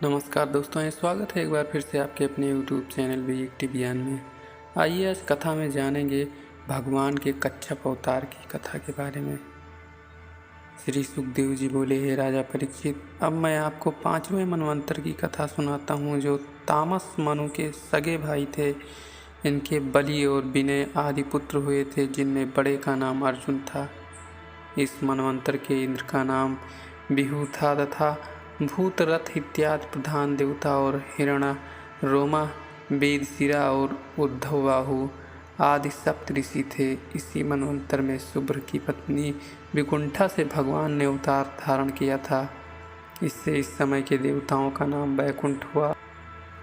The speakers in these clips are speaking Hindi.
नमस्कार दोस्तों, स्वागत है एक बार फिर से आपके अपने YouTube चैनल विवेक ज्ञान में। आइए आज कथा में जानेंगे भगवान के कच्छप अवतार की कथा के बारे में। श्री सुखदेव जी बोले, हे राजा परीक्षित, अब मैं आपको 5वें मनवंतर की कथा सुनाता हूँ, जो तामस मनु के सगे भाई थे। इनके बलि और विनय आदि पुत्र हुए थे, जिनमें बड़े का नाम अर्जुन था। इस मनवंतर के इंद्र का नाम बिहू था तथा भूत रथ इत्यादि प्रधान देवता और हिरणा रोमा वेदशिरा और उद्धव बाहु आदि सप्त ऋषि थे। इसी मनवंतर में शुभ्र की पत्नी विकुंठा से भगवान ने अवतार धारण किया था। इससे इस समय के देवताओं का नाम वैकुंठ हुआ।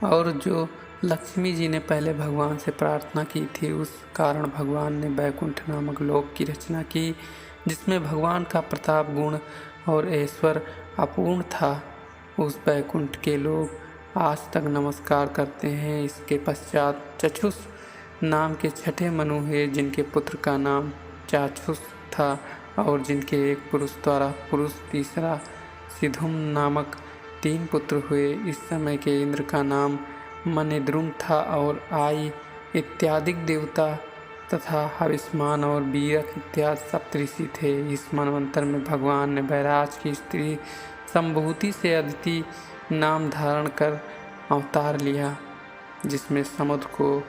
और जो लक्ष्मी जी ने पहले भगवान से प्रार्थना की थी, उस कारण भगवान ने वैकुंठ नामक लोक की रचना की, जिसमें भगवान का प्रताप, गुण और ऐश्वर्य अपूर्ण था। उस वैकुंठ के लोग आज तक नमस्कार करते हैं। इसके पश्चात चक्षुष नाम के छठे मनु हुए, जिनके पुत्र का नाम चाक्षुष था और जिनके एक पुरुष द्वारा पुरुष, तीसरा सिधुम नामक 3 पुत्र हुए। इस समय के इंद्र का नाम मनेद्रुम था और आई इत्यादि देवता तथा हविष्मान और वीरक इत्यादि सप्तऋषि थे। इस मनवंतर में भगवान ने बैराज की स्त्री संभूति से अदिति नाम धारण कर अवतार लिया, जिसमें समुद्र को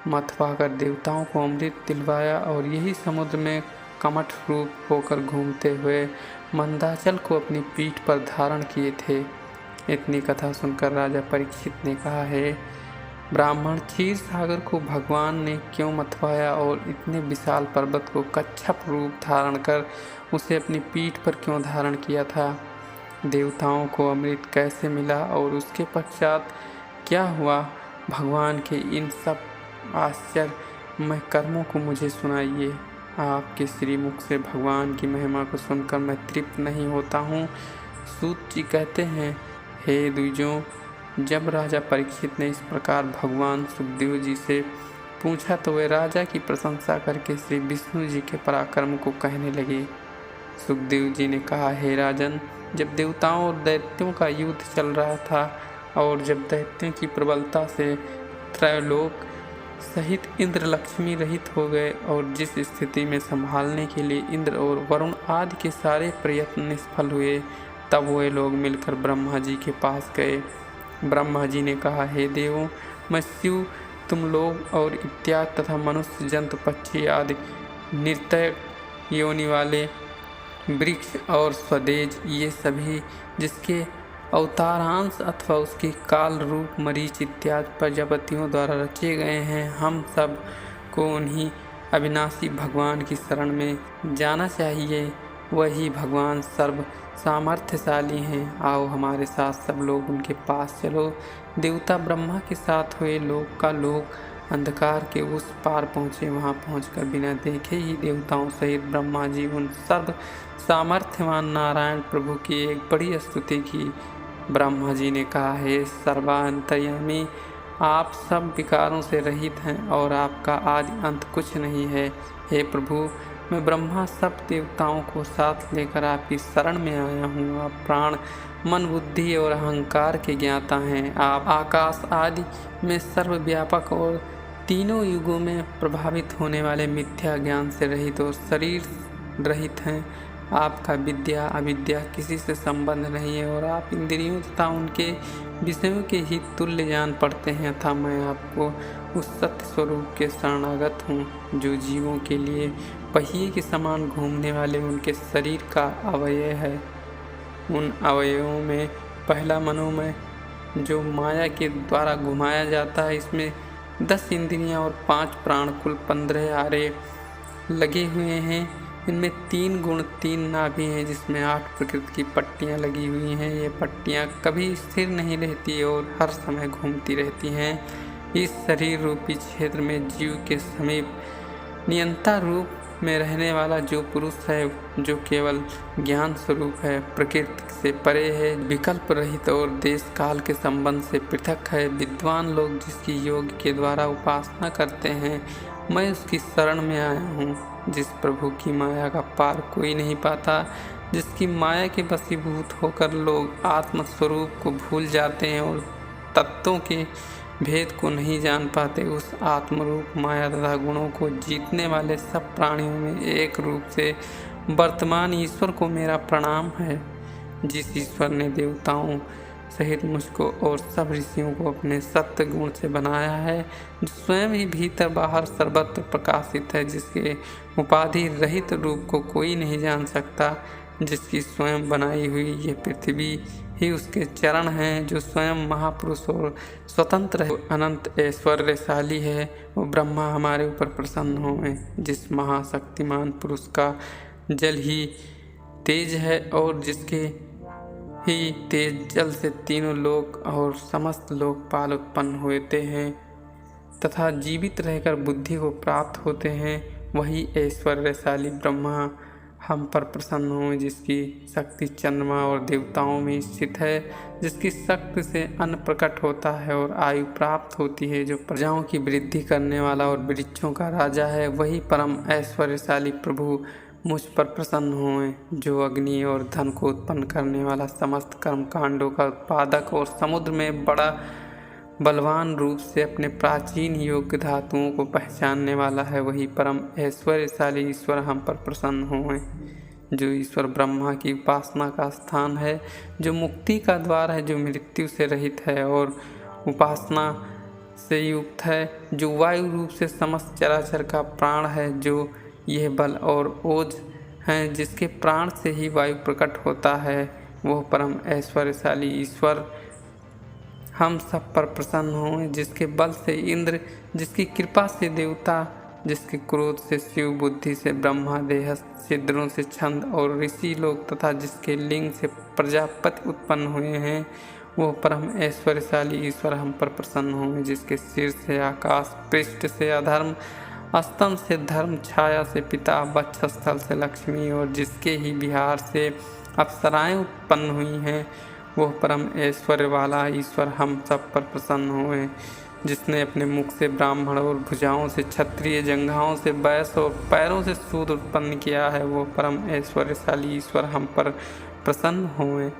मथवाकर देवताओं को अमृत दिलवाया और यही समुद्र में कमठ रूप होकर घूमते हुए मंदाचल को अपनी पीठ पर धारण किए थे। इतनी कथा सुनकर राजा परीक्षित ने कहा, है ब्राह्मण, क्षीर सागर को भगवान ने क्यों मथवाया और इतने विशाल पर्वत को कच्छप रूप धारण कर उसे अपनी पीठ पर क्यों धारण किया था? देवताओं को अमृत कैसे मिला और उसके पश्चात क्या हुआ? भगवान के इन सब आश्चर्यमय कर्मों को मुझे सुनाइए। आपके श्रीमुख से भगवान की महिमा को सुनकर मैं तृप्त नहीं होता हूँ। सूत जी कहते हैं, हे द्विजों, जब राजा परीक्षित ने इस प्रकार भगवान सुखदेव जी से पूछा तो वे राजा की प्रशंसा करके श्री विष्णु जी के पराक्रम को कहने लगे। सुखदेव जी ने कहा, हे राजन, जब देवताओं और दैत्यों का युद्ध चल रहा था और जब दैत्यों की प्रबलता से त्रैलोक सहित इंद्र लक्ष्मी रहित हो गए और जिस स्थिति में संभालने के लिए इंद्र और वरुण आदि के सारे प्रयत्न निष्फल हुए, तब वे लोग मिलकर ब्रह्मा जी के पास गए। ब्रह्मा जी ने कहा, हे देवों, मैं शिव, तुम लोग और इत्यादि तथा मनुष्य, जंतु, पक्षी आदि निर्तय योनि वाले वृक्ष और स्वदेज, ये सभी जिसके अवतारांश अथवा उसके काल रूप मरीच इत्यादि प्रजापतियों द्वारा रचे गए हैं, हम सब को उन्हीं अविनाशी भगवान की शरण में जाना चाहिए। वही भगवान सर्व सामर्थ्यशाली हैं। आओ हमारे साथ सब लोग उनके पास चलो। देवता ब्रह्मा के साथ हुए लोक का लोक अंधकार के उस पार पहुँचे। वहाँ पहुँचकर बिना देखे ही देवताओं सहित ब्रह्मा जी उन सर्व सामर्थ्यवान नारायण प्रभु की एक बड़ी स्तुति की। ब्रह्मा जी ने कहा, हे सर्वांतर्यामी, आप सब विकारों से रहित हैं और आपका आदि अंत कुछ नहीं है। हे प्रभु, मैं ब्रह्मा सब देवताओं को साथ लेकर आपकी शरण में आया हूँ। आप प्राण, मन, बुद्धि और अहंकार के ज्ञाता हैं। आप आकाश आदि में सर्वव्यापक और तीनों युगों में प्रभावित होने वाले मिथ्या ज्ञान से रहित और शरीर रहित हैं। आपका विद्या अविद्या किसी से संबंध नहीं है और आप इंद्रियों तथा उनके विषयों के ही तुल्य जान पड़ते हैं। अतः मैं आपको उस सत्य स्वरूप के शरणागत हूँ, जो जीवों के लिए पहिए के समान घूमने वाले उनके शरीर का अवयव है। उन अवयवों में पहला मनोमय, जो माया के द्वारा घुमाया जाता है, इसमें 10 इंद्रियां और 5 प्राण, कुल 15 आरे लगे हुए हैं। इनमें 3 गुण, 3 नाभि हैं, जिसमें 8 प्रकृति की पट्टियां लगी हुई हैं। ये पट्टियां कभी स्थिर नहीं रहती और हर समय घूमती रहती हैं। इस शरीर रूपी क्षेत्र में जीव के समीप नियंता रूप में रहने वाला जो पुरुष है, जो केवल ज्ञान स्वरूप है, प्रकृति से परे है, विकल्प रहित और देश काल के संबंध से पृथक है, विद्वान लोग जिसकी योग के द्वारा उपासना करते हैं, मैं उसकी शरण में आया हूँ। जिस प्रभु की माया का पार कोई नहीं पाता, जिसकी माया के वशीभूत होकर लोग आत्मस्वरूप को भूल जाते हैं और तत्वों के भेद को नहीं जान पाते, उस आत्मरूप माया तथा गुणों को जीतने वाले सब प्राणियों में एक रूप से वर्तमान ईश्वर को मेरा प्रणाम है। जिस ईश्वर ने देवताओं सहित मुझको और सब ऋषियों को अपने सत्य गुण से बनाया है, जो स्वयं ही भीतर बाहर सर्वत्र प्रकाशित है, जिसके उपाधि रहित रूप को कोई नहीं जान सकता, जिसकी स्वयं बनाई हुई ये पृथ्वी ही उसके चरण हैं, जो स्वयं महापुरुष और स्वतंत्र है, अनंत ऐश्वर्यशाली है, वो ब्रह्मा हमारे ऊपर प्रसन्न हों। जिस महाशक्तिमान पुरुष का जल ही तेज है और जिसके ही तेज जल से तीनों लोक और समस्त लोकपाल उत्पन्न होते हैं तथा जीवित रहकर बुद्धि को प्राप्त होते हैं, वही ऐश्वर्यशाली ब्रह्मा हम पर प्रसन्न हो, जिसकी शक्ति चंद्रमा और देवताओं में स्थित है, जिसकी शक्ति से अन्न प्रकट होता है और आयु प्राप्त होती है, जो प्रजाओं की वृद्धि करने वाला और वृक्षों का राजा है, वही परम ऐश्वर्यशाली प्रभु मुझ पर प्रसन्न हों, जो अग्नि और धन को उत्पन्न करने वाला, समस्त कर्म कांडों का उत्पादक और समुद्र में बड़ा बलवान रूप से अपने प्राचीन योग्य धातुओं को पहचानने वाला है, वही परम ऐश्वर्यशाली ईश्वर हम पर प्रसन्न हों। जो ईश्वर ब्रह्मा की उपासना का स्थान है, जो मुक्ति का द्वार है, जो मृत्यु से रहित है और उपासना से युक्त है, जो वायु रूप से समस्त चराचर का प्राण है, जो यह बल और ओज हैं, जिसके प्राण से ही वायु प्रकट होता है, वह परम ऐश्वर्यशाली ईश्वर हम सब पर प्रसन्न हों। जिसके बल से इंद्र, जिसकी कृपा से देवता, जिसके क्रोध से शिव, बुद्धि से ब्रह्मा, देह छिद्रों से छंद और ऋषि लोग तथा जिसके लिंग से प्रजापति उत्पन्न हुए हैं, वो परम ऐश्वर्यशाली ईश्वर हम पर प्रसन्न हों। जिसके सिर से आकाश, पृष्ठ से अधर्म, स्तंभ से धर्म, छाया से पिता, वक्षस्थल से लक्ष्मी और जिसके ही विहार से अप्सराएं उत्पन्न हुई हैं, वह परम ऐश्वर्य वाला ईश्वर हम सब पर प्रसन्न हुए। जिसने अपने मुख से ब्राह्मण और भुजाओं से क्षत्रिय, जंघाओं से वैश्य और पैरों से शूद्र उत्पन्न किया है, वो परम ऐश्वर्यशाली ईश्वर हम पर प्रसन्न हुए।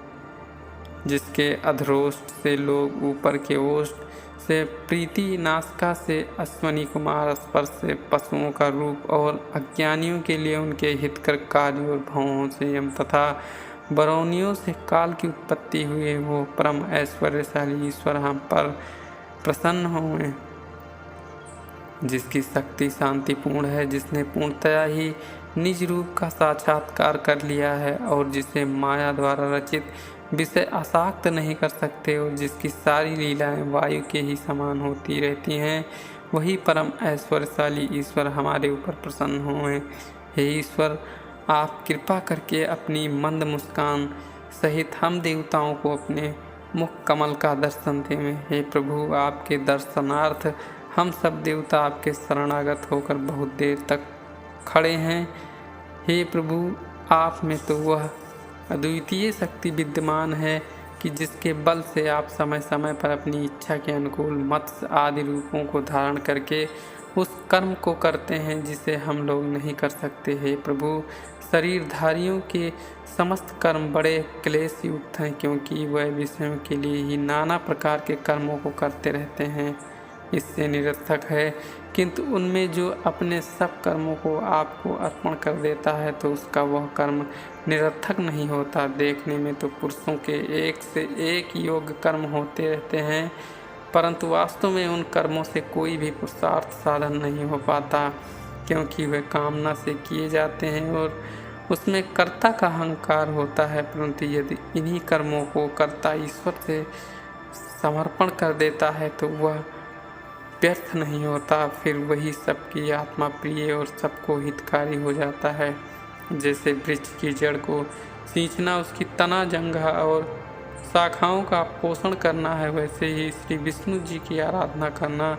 जिसके अधरोष्ट से लोग, ऊपर के ओष्ठ से प्रीति, नासिका से अश्वनी कुमार, स्पर्श से पशुओं का रूप और अज्ञानियों के लिए उनके हितकर कार्य और भावों से यम तथा बरौनियों से काल की उत्पत्ति हुई, वो परम ऐश्वर्यशाली ईश्वर हम पर प्रसन्न हुए। जिसकी शक्ति शांतिपूर्ण है, जिसने पूर्णतया ही निज रूप का साक्षात्कार कर लिया है और जिसे माया द्वारा रचित विषय आसक्त नहीं कर सकते और जिसकी सारी लीलाएं वायु के ही समान होती रहती हैं, वही परम ऐश्वर्यशाली ईश्वर हमारे ऊपर प्रसन्न हुए। हे ईश्वर, आप कृपा करके अपनी मंद मुस्कान सहित हम देवताओं को अपने मुख कमल का दर्शन दें। हे प्रभु, आपके दर्शनार्थ हम सब देवता आपके शरणागत होकर बहुत देर तक खड़े हैं। हे प्रभु, आप में तो वह अद्वितीय शक्ति विद्यमान है कि जिसके बल से आप समय समय पर अपनी इच्छा के अनुकूल मत्स्य आदि रूपों को धारण करके उस कर्म को करते हैं जिसे हम लोग नहीं कर सकते। हे प्रभु, शरीरधारियों के समस्त कर्म बड़े क्लेश युक्त हैं, क्योंकि वह विषयों के लिए ही नाना प्रकार के कर्मों को करते रहते हैं। इससे निरर्थक है, किंतु उनमें जो अपने सब कर्मों को आपको अर्पण कर देता है तो उसका वह कर्म निरर्थक नहीं होता। देखने में तो पुरुषों के एक से एक योग्य कर्म होते रहते हैं, परंतु वास्तव में उन कर्मों से कोई भी पुरुषार्थ साधन नहीं हो पाता, क्योंकि वे कामना से किए जाते हैं और उसमें कर्ता का अहंकार होता है। परंतु यदि इन्हीं कर्मों को कर्ता ईश्वर से समर्पण कर देता है तो वह व्यर्थ नहीं होता, फिर वही सबकी आत्मा प्रिय और सबको हितकारी हो जाता है। जैसे वृक्ष की जड़ को सींचना, उसकी तना, जंघा और शाखाओं का पोषण करना है, वैसे ही श्री विष्णु जी की आराधना करना,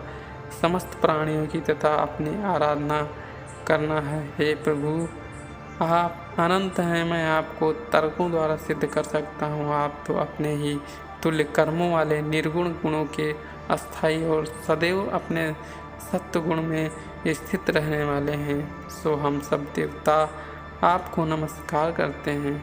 समस्त प्राणियों की तथा अपनी आराधना करना है। हे प्रभु, आप अनंत हैं, मैं आपको तर्कों द्वारा सिद्ध कर सकता हूँ। आप तो अपने ही तुल्य कर्मों वाले निर्गुण गुणों के अस्थायी और सदैव अपने सत्य गुण में स्थित रहने वाले हैं। सो हम सब देवता आपको नमस्कार करते हैं।